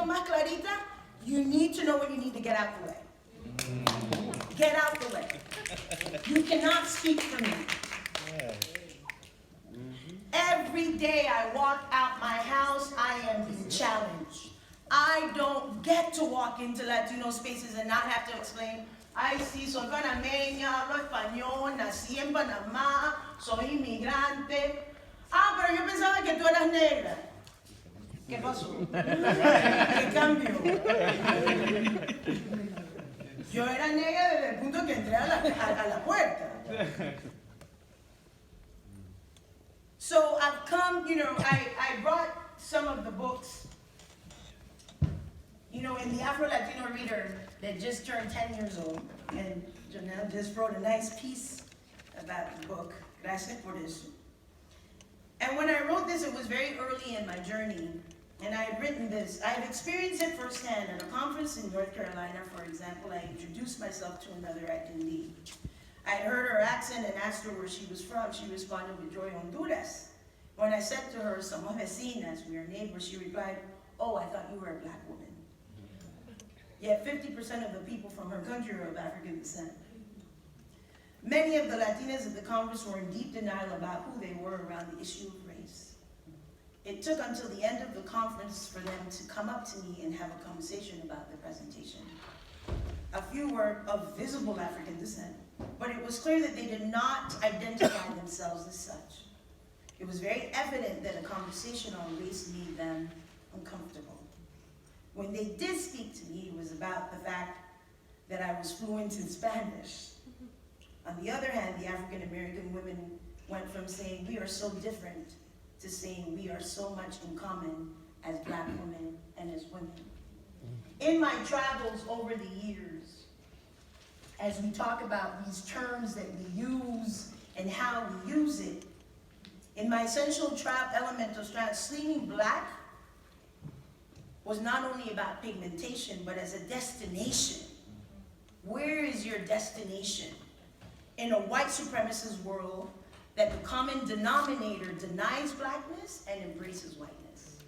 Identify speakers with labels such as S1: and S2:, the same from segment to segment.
S1: poquito más clarita, you need to know when you need to get out the way. Get out the way. You cannot speak for me. Every day I walk out my house, I am being challenged. I don't get to walk into Latino spaces and not have to explain, ay, sí, soy panameña, hablo español, nací en Panamá, soy inmigrante. Ah, pero yo pensaba que tú eras negra. ¿Qué pasó? ¿Qué cambió? Yo era negra desde el punto que entré a la puerta. So I've come, I brought some of the books, in the Afro-Latino Reader that just turned 10 years old, and Janelle just wrote a nice piece about the book. Gracias por eso. And when I wrote this, it was very early in my journey, and I had written this. I had experienced it firsthand at a conference in North Carolina, for example. I introduced myself to another attendee. I had heard her accent and asked her where she was from. She responded with Joy, Honduras. When I said to her, somos vecinas, we are neighbors, she replied, oh, I thought you were a black woman. Yet 50% of the people from her country are of African descent. Many of the Latinas at the conference were in deep denial about who they were around the issue of race. It took until the end of the conference for them to come up to me and have a conversation about the presentation. A few were of visible African descent, but it was clear that they did not identify themselves as such. It was very evident that a conversation on race made them uncomfortable. When they did speak to me, it was about the fact that I was fluent in Spanish. On the other hand, the African American women went from saying we are so different to saying we are so much in common as black women and as women. In my travels over the years, as we talk about these terms that we use and how we use it, in my essential element of seeing black was not only about pigmentation, but as a destination. Where is your destination? In a white supremacist world that the common denominator denies blackness and embraces whiteness.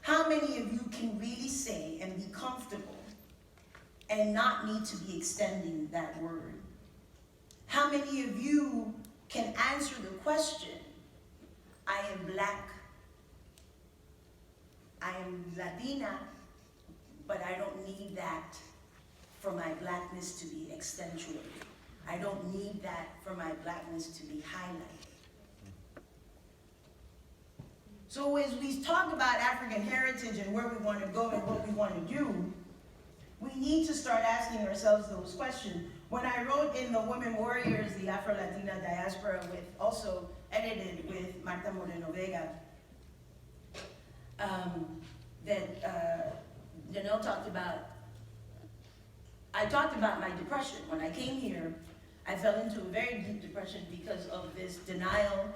S1: How many of you can really say and be comfortable and not need to be extending that word? How many of you can answer the question, I am black, I am Latina, but I don't need that for my blackness to be accentuated. I don't need that for my blackness to be highlighted. So as we talk about African heritage and where we want to go and what we want to do, we need to start asking ourselves those questions. When I wrote in the Women Warriors, the Afro-Latina Diaspora, also edited with Marta Moreno Vega, that Janelle talked about, I talked about my depression. When I came here, I fell into a very deep depression because of this denial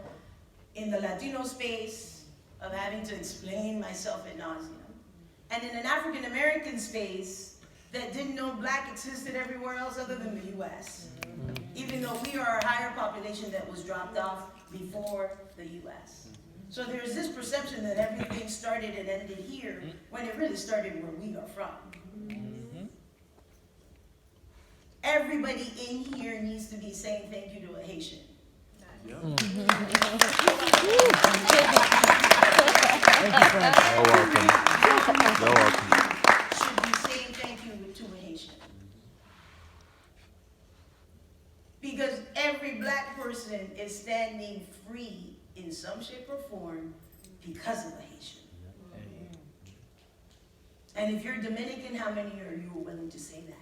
S1: in the Latino space of having to explain myself ad nauseum. And in an African American space that didn't know black existed everywhere else other than the US. Even though we are a higher population that was dropped off before the US. So there's this perception that everything started and ended here when it really started where we are from. Everybody in here needs to be saying thank you to a Haitian. Yeah. You're welcome. You're welcome. Should be saying thank you to a Haitian. Because every black person is standing free in some shape or form because of a Haitian. And if you're Dominican, how many are you willing to say that?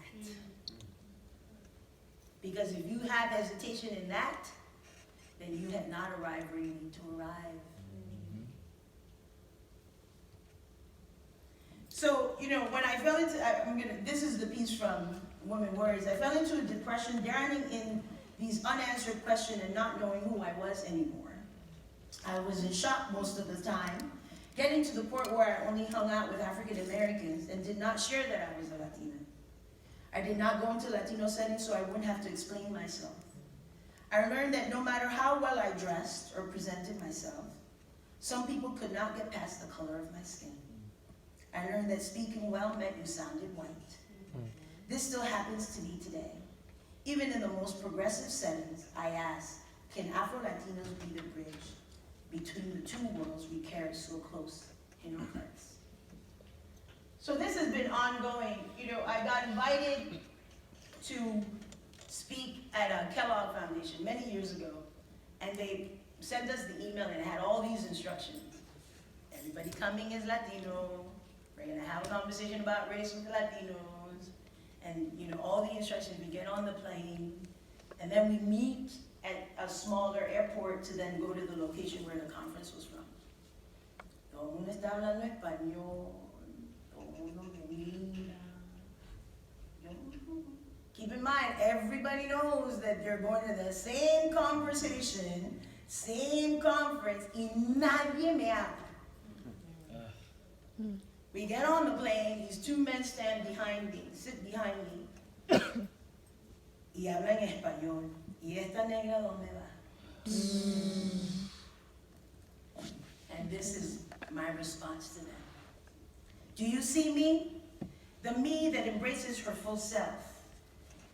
S1: Because if you have hesitation in that, then you have not arrived where you need to arrive. So, when I fell into, this is the piece from Women Warriors. I fell into a depression, drowning in these unanswered questions and not knowing who I was anymore. I was in shock most of the time, getting to the point where I only hung out with African Americans and did not share that I was a Latina. I did not go into Latino settings so I wouldn't have to explain myself. I learned that no matter how well I dressed or presented myself, some people could not get past the color of my skin. I learned that speaking well meant you sounded white. This still happens to me today. Even in the most progressive settings, I ask, can Afro-Latinos be the bridge between the two worlds we carry so close in our hearts? So this has been ongoing. You know, I got invited to speak at a Kellogg Foundation many years ago, and they sent us the email and it had all these instructions. Everybody coming is Latino. We're gonna have a conversation about race with the Latinos, and you know, all the instructions. We get on the plane, and then we meet at a smaller airport to then go to the location where the conference was from. Todo el mundo está hablando español. Todo el mundo me mira. Keep in mind, everybody knows that you're going to the same conversation, same conference, y nadie me habla. We get on the plane, these two men stand behind me, sit behind me, y hablan español. ¿Y esta negra dónde va? And this is my response to them. Do you see me? The me that embraces her full self.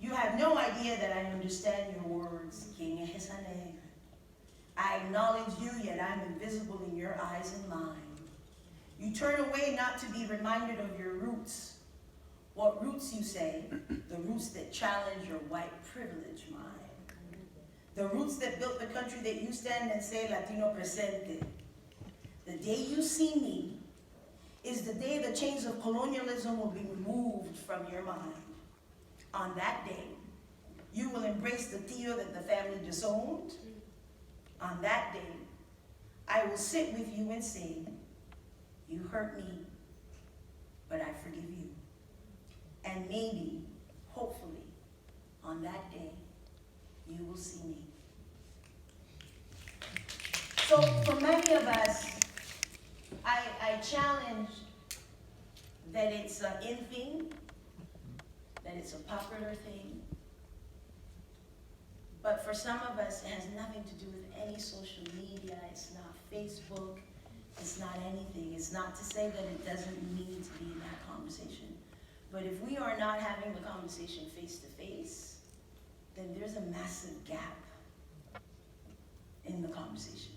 S1: You have no idea that I understand your words. ¿Quién es esa negra? I acknowledge you, yet I'm invisible in your eyes and mine. You turn away not to be reminded of your roots. What roots, you say? The roots that challenge your white privilege mind. The roots that built the country that you stand and say Latino presente. The day you see me is the day the chains of colonialism will be removed from your mind. On that day, you will embrace the tío that the family disowned. On that day, I will sit with you and say, you hurt me, but I forgive you. And maybe, hopefully, on that day, you will see me. So for many of us, I challenge that it's an in thing, that it's a popular thing. But for some of us, it has nothing to do with any social media. It's not Facebook. It's not anything. It's not to say that it doesn't need to be in that conversation. But if we are not having the conversation face to face, then there's a massive gap in the conversation.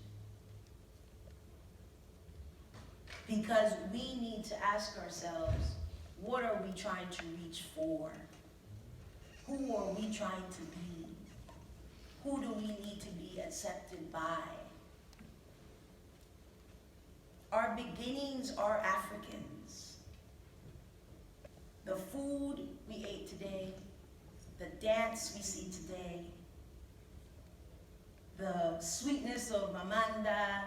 S1: Because we need to ask ourselves, what are we trying to reach for? Who are we trying to be? Who do we need to be accepted by? Our beginnings are Africans. The food we ate today, the dance we see today, the sweetness of Amanda,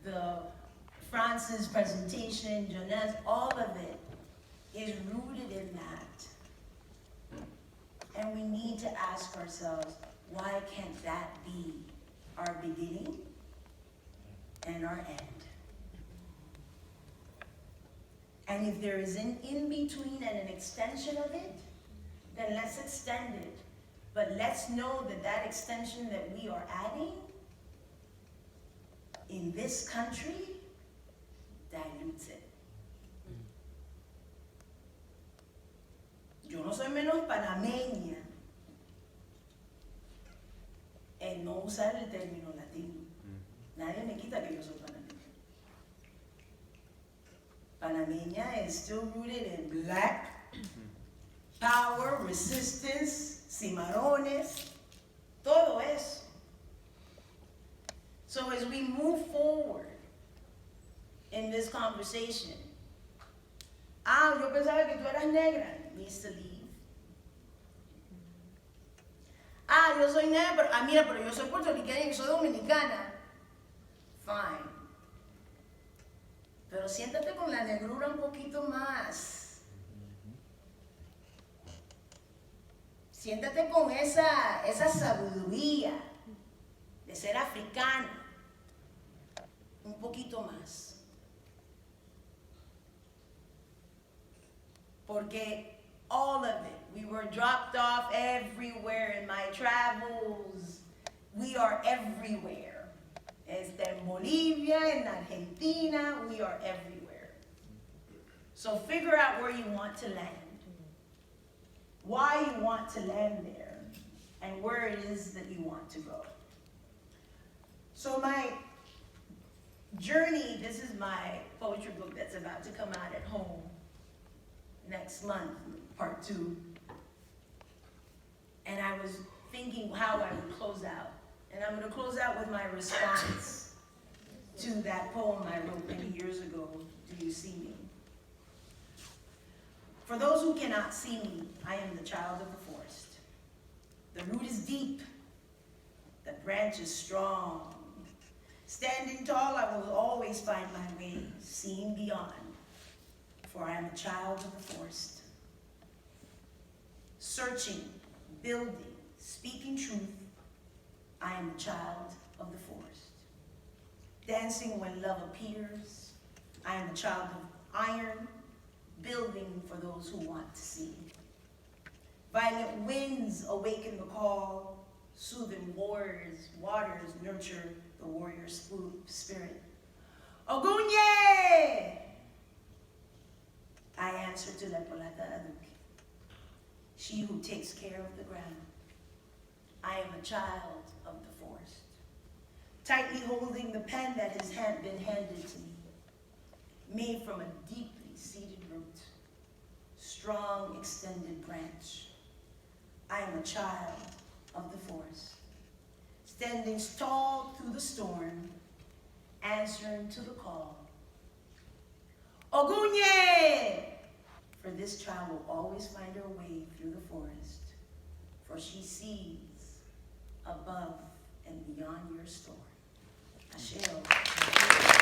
S1: the France's presentation, Jeunesse, all of it is rooted in that. And we need to ask ourselves, why can't that be our beginning and our end? And if there is an in-between and an extension of it, then let's extend it. But let's know that that extension that we are adding in this country dilutes it. Yo no soy menos panameña en no usar el término latino. Nadie me quita que yo soy panameña. Panameña is still rooted in black power, resistance, cimarrones, todo eso. So as we move forward in this conversation, yo pensaba que tú eras negra, needs to leave. Yo soy negra, mira, pero yo soy puertorriqueña, yo soy dominicana. Fine. Pero siéntate con la negrura un poquito más. Siéntate con esa sabiduría de ser africana. Un poquito más. Porque all of it, we were dropped off everywhere in my travels. We are everywhere. En Bolivia, en Argentina, we are everywhere. So figure out where you want to land, why you want to land there, and where it is that you want to go. So my journey, this is my poetry book that's about to come out at home next month, part 2. And I was thinking how I would close out. And I'm going to close out with my response to that poem I wrote many years ago, Do You See Me? For those who cannot see me, I am the child of the forest. The root is deep, the branch is strong. Standing tall, I will always find my way, seeing beyond, for I am a child of the forest. Searching, building, speaking truth, I am a child of the forest. Dancing when love appears, I am a child of iron, building for those who want to see. Violent winds awaken the call, soothing waters nurture the warrior spirit. Ogunye! I answer to lepolata, she who takes care of the ground. I am a child of the forest, tightly holding the pen that has been handed to me, made from a deeply seated root, strong extended branch. I am a child of the forest, standing tall through the storm, answering to the call. Ogunye! For this child will always find her way through the forest, for she sees above and beyond your storm. Ashe.